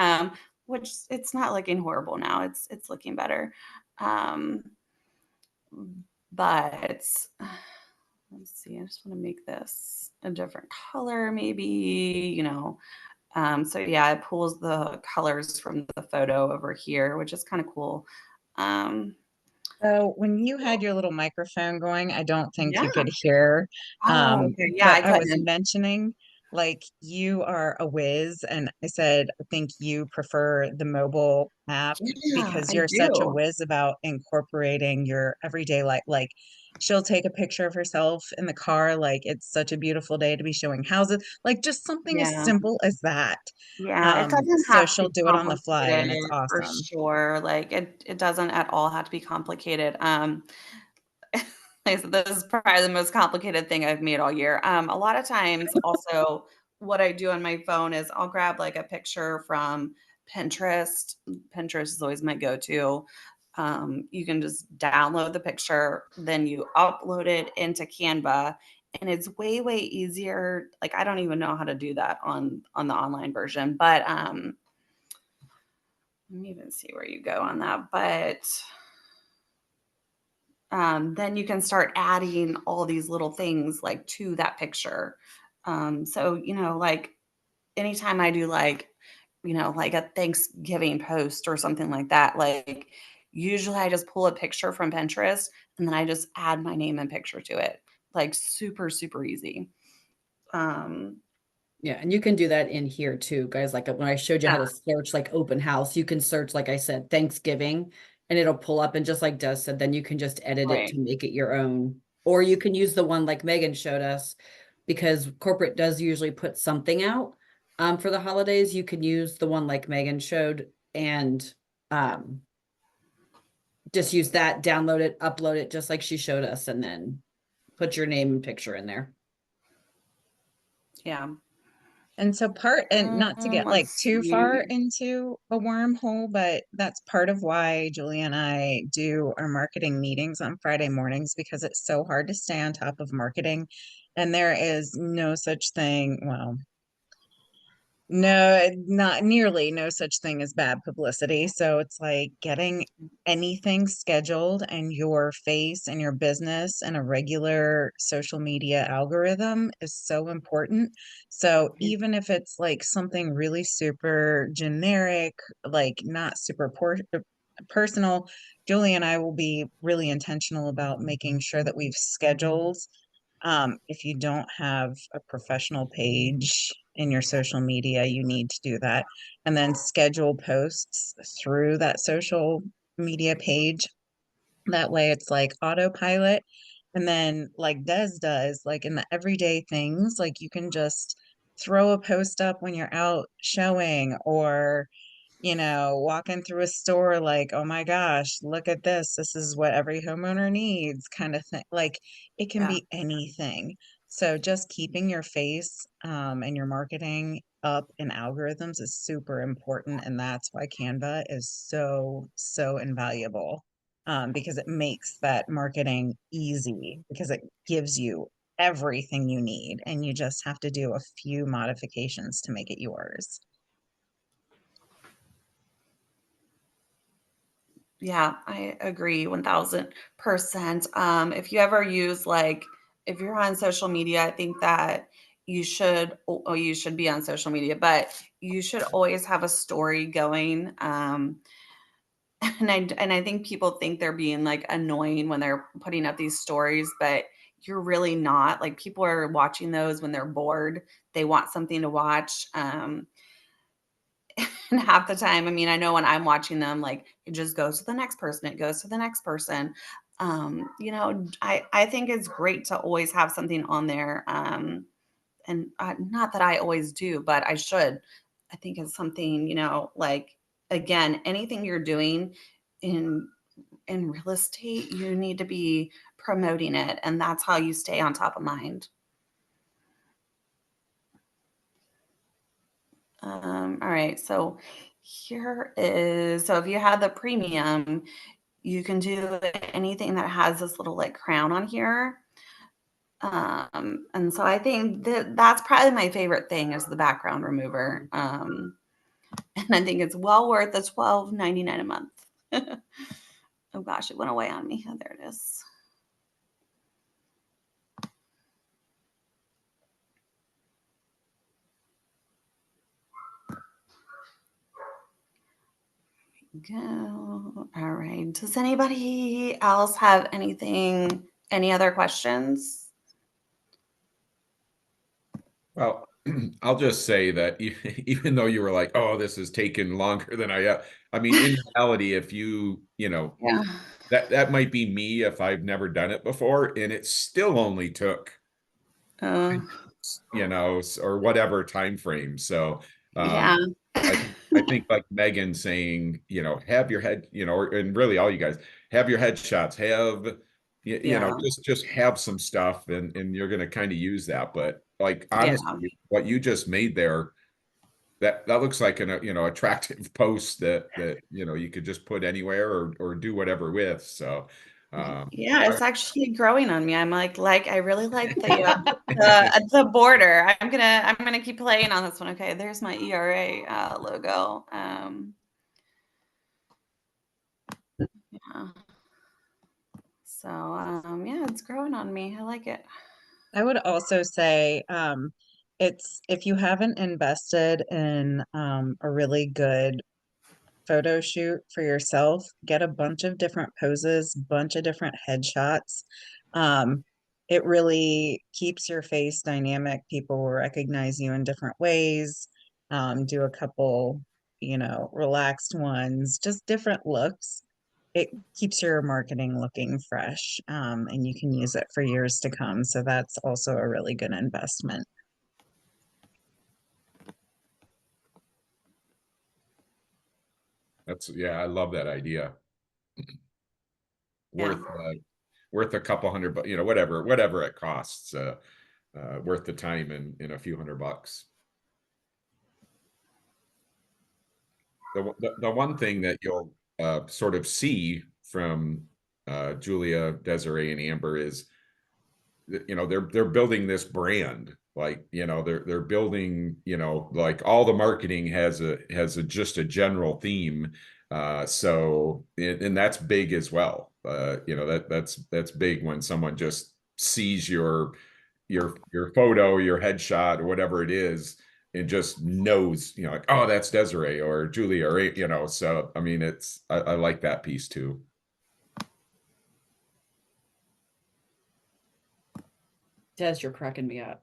Speaker 6: Which it's not looking horrible now. It's looking better. But let's see. I just want to make this a different color, maybe. So yeah, it pulls the colors from the photo over here, which is kind of cool.
Speaker 5: So when you had your little microphone going, I don't think
Speaker 6: Yeah.
Speaker 5: you could hear.
Speaker 6: Oh, okay. Yeah,
Speaker 5: But I was
Speaker 6: couldn't.
Speaker 5: mentioning like you are a whiz, and I said I think you prefer the mobile app
Speaker 6: Yeah,
Speaker 5: because
Speaker 6: I
Speaker 5: you're such a
Speaker 6: do.
Speaker 5: whiz about incorporating your everyday life. Like she'll take a picture of herself in the car, like it's such a beautiful day to be showing houses, like just something as
Speaker 6: Yeah.
Speaker 5: simple as that.
Speaker 6: Yeah, it doesn't
Speaker 5: So
Speaker 6: have to
Speaker 5: she'll
Speaker 6: be
Speaker 5: do it on the fly, and it's
Speaker 6: complicated for
Speaker 5: awesome.
Speaker 6: sure. Like it doesn't at all have to be complicated. Like I said, this is probably the most complicated thing I've made all year. A lot of times also what I do on my phone is I'll grab like a picture from Pinterest. Pinterest is always my go-to. You can just download the picture, then you upload it into Canva, and it's way, way easier. Like I don't even know how to do that on the online version, but let me even see where you go on that. But then you can start adding all these little things like to that picture. So, like anytime I do like a Thanksgiving post or something like that, like usually I just pull a picture from Pinterest and then I just add my name and picture to it. Like super, super easy.
Speaker 3: Yeah, and you can do that in here too, guys. Like when I showed you how
Speaker 6: Yeah.
Speaker 3: to search like open house, you can search, like I said, Thanksgiving, and it'll pull up. And just like Des said, then you can just edit it
Speaker 6: Right.
Speaker 3: to make it your own. Or you can use the one like Megan showed us, because corporate does usually put something out for the holidays. You can use the one like Megan showed and um just use that, download it, upload it just like she showed us, and then put your name and picture in there.
Speaker 6: Yeah.
Speaker 5: And so and not to get like
Speaker 6: Let's
Speaker 5: too far
Speaker 6: see.
Speaker 5: into a wormhole, but that's part of why Julie and I do our marketing meetings on Friday mornings because it's so hard to stay on top of marketing And there is no such thing, well, no, not nearly no such thing as bad publicity. So it's like getting anything scheduled and your face and your business and a regular social media algorithm is so important. So even if it's like something really super generic, like not super personal, Julie and I will be really intentional about making sure that we've scheduled if you don't have a professional page in your social media, you need to do that. And then schedule posts through that social media page. That way it's like autopilot. And then, like Des does, like in the everyday things, like you can just throw a post up when you're out showing or walking through a store like, oh my gosh, look at this. This is what every homeowner needs, kind of thing. Like it can
Speaker 6: Yeah.
Speaker 5: be anything. So just keeping your face and your marketing up in algorithms is super important. And that's why Canva is so, so invaluable because it makes that marketing easy because it gives you everything you need. And you just have to do a few modifications to make it yours.
Speaker 6: Yeah, I agree 1000%. If you ever use if you're on social media, I think that you should be on social media, but you should always have a story going. And I think people think they're being like annoying when they're putting up these stories, but you're really not. Like people are watching those when they're bored. They want something to watch. And half the time, I mean, I know when I'm watching them, like it just goes to the next person, it goes to the next person. I think it's great to always have something on there. And not that I always do, but I should. I think it's something, like again, anything you're doing in real estate, you need to be promoting it, and that's how you stay on top of mind. All right, so if you have the premium, you can do anything that has this little like crown on here. And so I think that's probably my favorite thing is the background remover. And I think it's well worth the $12.99 a month. Oh gosh, it went away on me. Oh, there it is. Go. All right. Does anybody else have any other questions?
Speaker 1: Well, I'll just say that even though you were like, "Oh, this is taking longer than I mean, in reality, if
Speaker 6: Yeah.
Speaker 1: that might be me if I've never done it before, and it still only took,
Speaker 6: Uh,
Speaker 1: or whatever time frame. So,
Speaker 6: yeah.
Speaker 1: I think like Megan saying, have your head, and really all you guys have your headshots, have
Speaker 6: Yeah.
Speaker 1: just have some stuff, and you're gonna kind of use that. But like
Speaker 6: Yeah.
Speaker 1: honestly, what you just made there, that looks like an attractive post that you could just put anywhere or do whatever with. So,
Speaker 6: Yeah, it's actually growing on me. I'm like I really like the border. I'm gonna keep playing on this one. Okay, there's my ERA logo. Yeah. So yeah, it's growing on me. I like it.
Speaker 5: I would also say it's if you haven't invested in a really good photo shoot for yourself, get a bunch of different poses, bunch of different headshots. Um, it really keeps your face dynamic. People will recognize you in different ways. Do a couple, relaxed ones, just different looks. It keeps your marketing looking fresh, and you can use it for years to come. So that's also a really good investment.
Speaker 1: I love that idea.
Speaker 6: Yeah.
Speaker 1: Worth a couple hundred, but whatever it costs, worth the time in a few $100. The one thing that you'll sort of see from Julia, Desiree, and Amber is you know, they're building this brand, like, you know, they're building, you know, like all the marketing has a just a general theme. So and that's big as well. You know, that's big when someone just sees your photo, your headshot, or whatever it is, and just knows, you know, like, oh, that's Desiree or Julia, or, you know. So I mean, I like that piece too.
Speaker 3: Des, you're cracking me up.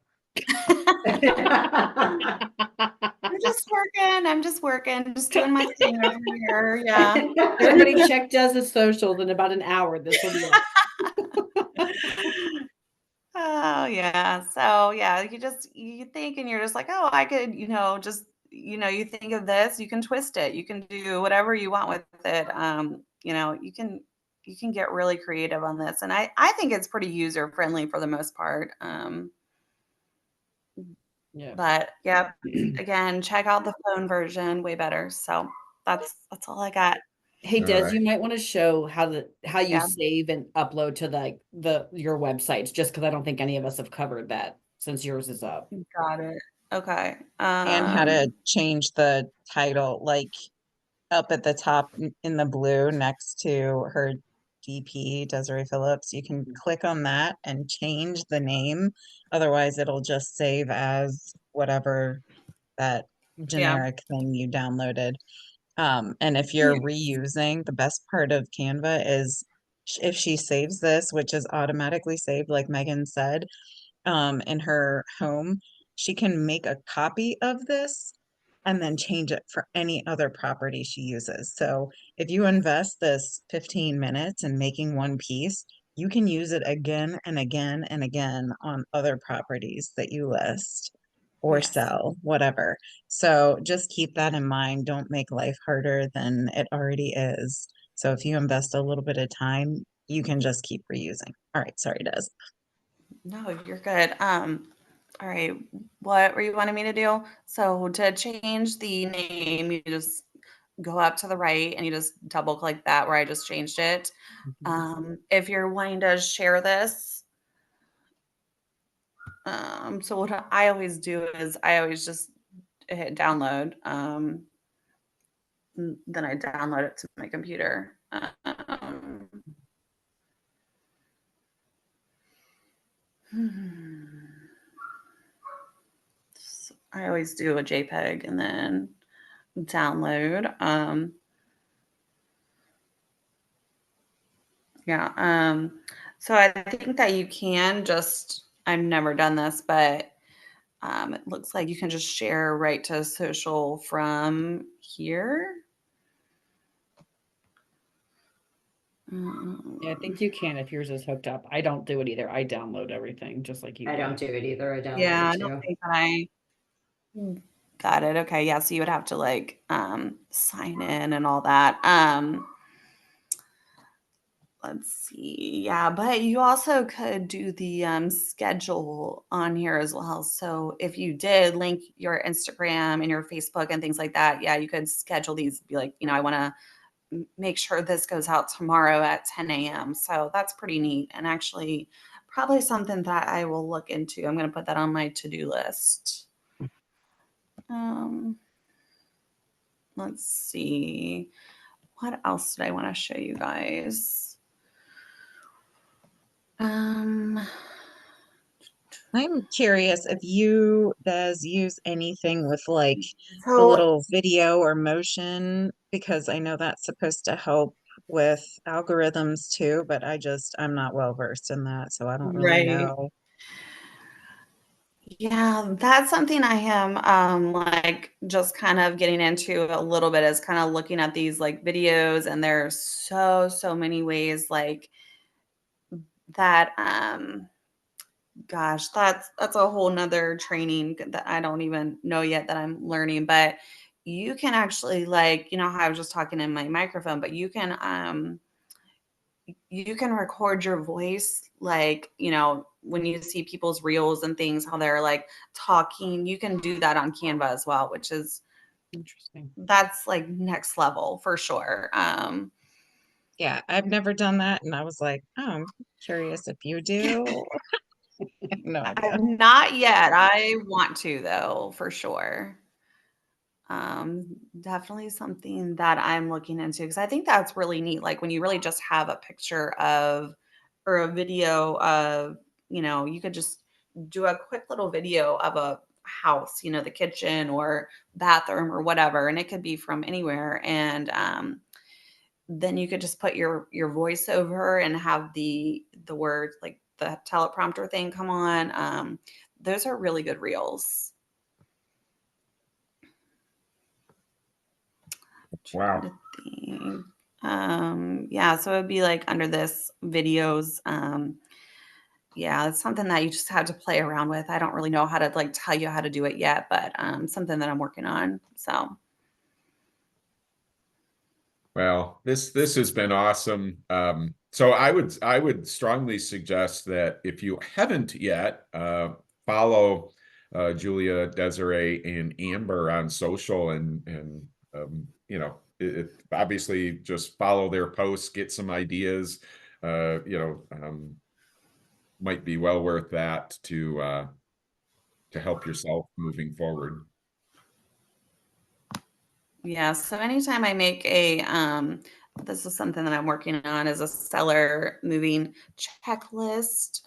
Speaker 6: I'm just working, just doing my thing over here. Yeah.
Speaker 3: Everybody check Des's socials in about an hour. This will be up.
Speaker 6: Oh yeah. So yeah, you think and you're just like, oh, I could, you think of this, you can twist it, you can do whatever you want with it. You can get really creative on this. And I think it's pretty user friendly for the most part.
Speaker 3: Yeah.
Speaker 6: But yeah, again, check out the phone version, way better. So that's all I got.
Speaker 3: Hey,
Speaker 1: All
Speaker 3: Des,
Speaker 1: right.
Speaker 3: you might want to show how you
Speaker 6: Yeah.
Speaker 3: save and upload to your websites, just because I don't think any of us have covered that since yours is up.
Speaker 6: Got it. Okay.
Speaker 5: And how to change the title, like up at the top in the blue next to her DP, Desiree Phillips. You can click on that and change the name. Otherwise, it'll just save as whatever that generic thing you downloaded. And if you're reusing, the best part of Canva is if she saves this, which is automatically saved, like Megan said, in her home, she can make a copy of this and then change it for any other property she uses. So if you invest this 15 minutes in making one piece, you can use it again and again and again on other properties that you list or
Speaker 6: Yes.
Speaker 5: sell, whatever. So just keep that in mind. Don't make life harder than it already is. So if you invest a little bit of time, you can just keep reusing. All right, sorry, Des.
Speaker 6: No, you're good. All right. What were you wanting me to do? So to change the name, you just go up to the right and you just double click that where I just changed it. If you're wanting to share this, so what I always do is I always just hit download. Then I download it to my computer. I always do a JPEG and then download. Yeah. So I think that you can just, I've never done this, but it looks like you can just share right to social from here.
Speaker 3: Yeah, I think you can if yours is hooked up. I don't do it either. I download everything just like you
Speaker 2: I
Speaker 3: do.
Speaker 2: don't do it either. I download
Speaker 6: Yeah,
Speaker 2: it
Speaker 6: I don't
Speaker 2: too.
Speaker 6: think that I got it. Okay, yeah, so you would have to like sign in and all that. Let's see. Yeah, but you also could do the schedule on here as well. So if you did link your Instagram and your Facebook and things like that, yeah, you could schedule these, be like, I want to make sure this goes out tomorrow at 10 a.m. So that's pretty neat, and actually probably something that I will look into. I'm going to put that on my to-do list. Let's see. What else did I want to show you guys?
Speaker 5: I'm curious if you does use anything with like a
Speaker 6: So
Speaker 5: little video or motion, because I know that's supposed to help with algorithms too, but I'm not well versed in that, so I don't really
Speaker 6: right.
Speaker 5: know.
Speaker 6: Yeah, that's something I am like just kind of getting into a little bit, is kind of looking at these like videos, and there's so many ways like that. Gosh, that's a whole nother training that I don't even know yet that I'm learning. But you can actually, like, how I was just talking in my microphone, but you can record your voice, like, when you see people's reels and things, how they're like talking, you can do that on Canva as well, which is
Speaker 3: Interesting.
Speaker 6: that's like next level for sure.
Speaker 5: Yeah, I've never done that, and I was like, oh, I'm curious if you do. No idea.
Speaker 6: Not yet. I want to though, for sure. Definitely something that I'm looking into because I think that's really neat. Like when you really just have a picture of or a video of, you could just do a quick little video of a house, the kitchen or bathroom or whatever, and it could be from anywhere. And then you could just put your voice over and have the words like the teleprompter thing come on. Those are really good reels. Trying
Speaker 1: Wow.
Speaker 6: to think. Yeah, so it'd be like under this videos. Yeah, it's something that you just have to play around with. I don't really know how to like tell you how to do it yet, but something that I'm working on. So
Speaker 1: Well, this has been awesome. So I would strongly suggest that if you haven't yet, follow Julia, Desiree, and Amber on social, and obviously just follow their posts, get some ideas. Might be well worth that to help yourself moving forward.
Speaker 6: yeah, so anytime I make this is something that I'm working on is a seller moving checklist.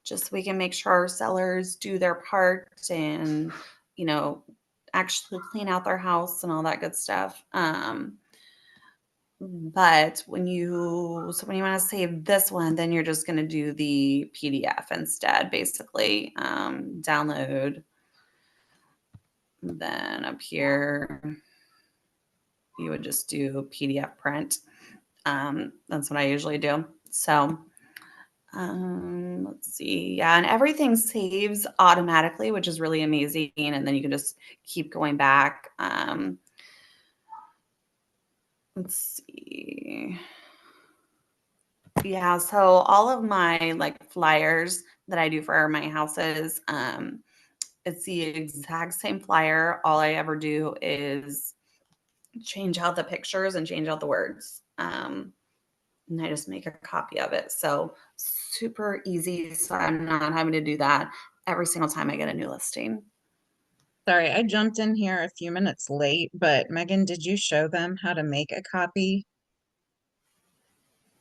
Speaker 6: Just so we can make sure our sellers do their part and, you know, actually clean out their house and all that good stuff. But when you want to save this one, then you're just going to do the PDF instead, basically. Download. Then up here, you would just do PDF print. That's what I usually do. So let's see. Yeah, and everything saves automatically, which is really amazing. And then you can just keep going back. Let's see. Yeah, so all of my like flyers that I do for my houses, it's the exact same flyer. All I ever do is change out the pictures and change out the words. And I just make a copy of it. So super easy. So I'm not having to do that every single time I get a new listing.
Speaker 5: Sorry, I jumped in here a few minutes late, but Megan, did you show them how to make a copy?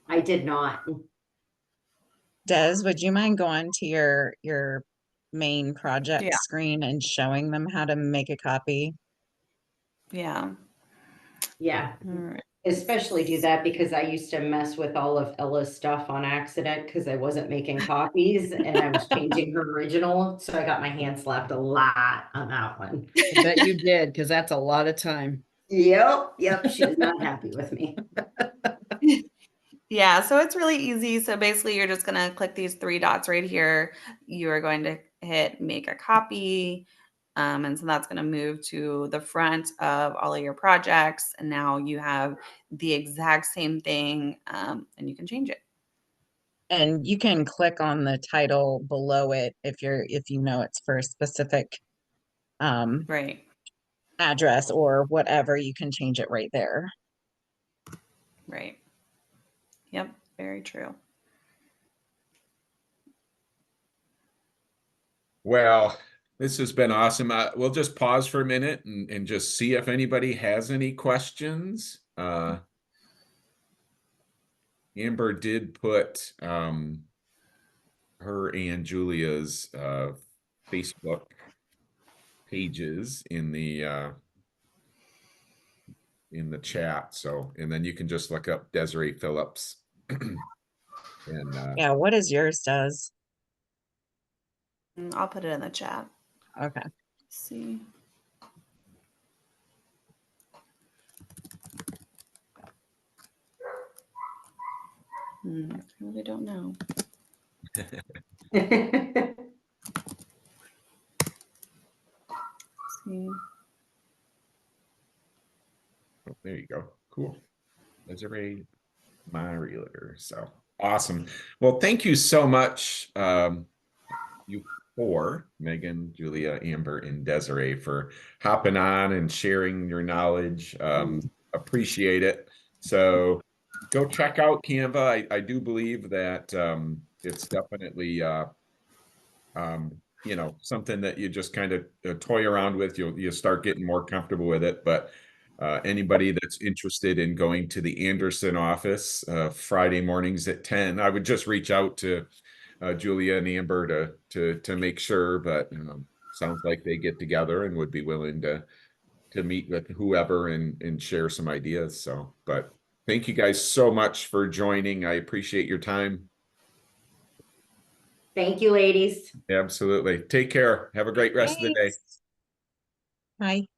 Speaker 2: I did not.
Speaker 5: Des, would you mind going to your main project
Speaker 6: Yeah.
Speaker 5: screen and showing them how to make a copy?
Speaker 6: Yeah.
Speaker 2: Yeah,
Speaker 6: All right.
Speaker 2: especially do that because I used to mess with all of Ella's stuff on accident because I wasn't making copies and I was changing her original. So I got my hand slapped a lot on that one.
Speaker 3: I bet you did, because that's a lot of time.
Speaker 2: Yep. She was not happy with me.
Speaker 6: Yeah, so it's really easy. So basically, you're just going to click these three dots right here. You are going to hit make a copy. And so that's going to move to the front of all of your projects. And now you have the exact same thing and you can change it.
Speaker 5: And you can click on the title below it if you know it's for a specific
Speaker 6: Right.
Speaker 5: address or whatever, you can change it right there.
Speaker 6: Right. Yep. Very true.
Speaker 1: Well, this has been awesome. We'll just pause for a minute and just see if anybody has any questions. Amber did put her and Julia's Facebook pages in the chat. So, and then you can just look up Desiree Phillips. And
Speaker 5: Yeah, what is yours, Des?
Speaker 6: I'll put it in the chat.
Speaker 5: Okay.
Speaker 6: Let's see. I really don't know. See.
Speaker 1: oh, there you go. Cool. Desiree, my realtor. So awesome. Well, thank you so much, you four, Megan, Julia, Amber, and Desiree, for hopping on and sharing your knowledge. Appreciate it. So go check out Canva. I do believe that it's definitely you know, something that you just kind of toy around with. You'll start getting more comfortable with it. But anybody that's interested in going to the Anderson office Friday mornings at 10, I would just reach out to Julia and Amber to make sure. But sounds like they get together and would be willing to meet with whoever and share some ideas. So, but thank you guys so much for joining. I appreciate your time.
Speaker 2: Thank you, ladies.
Speaker 1: Absolutely. Take care. Have a great rest of the day.
Speaker 5: Thanks. Bye.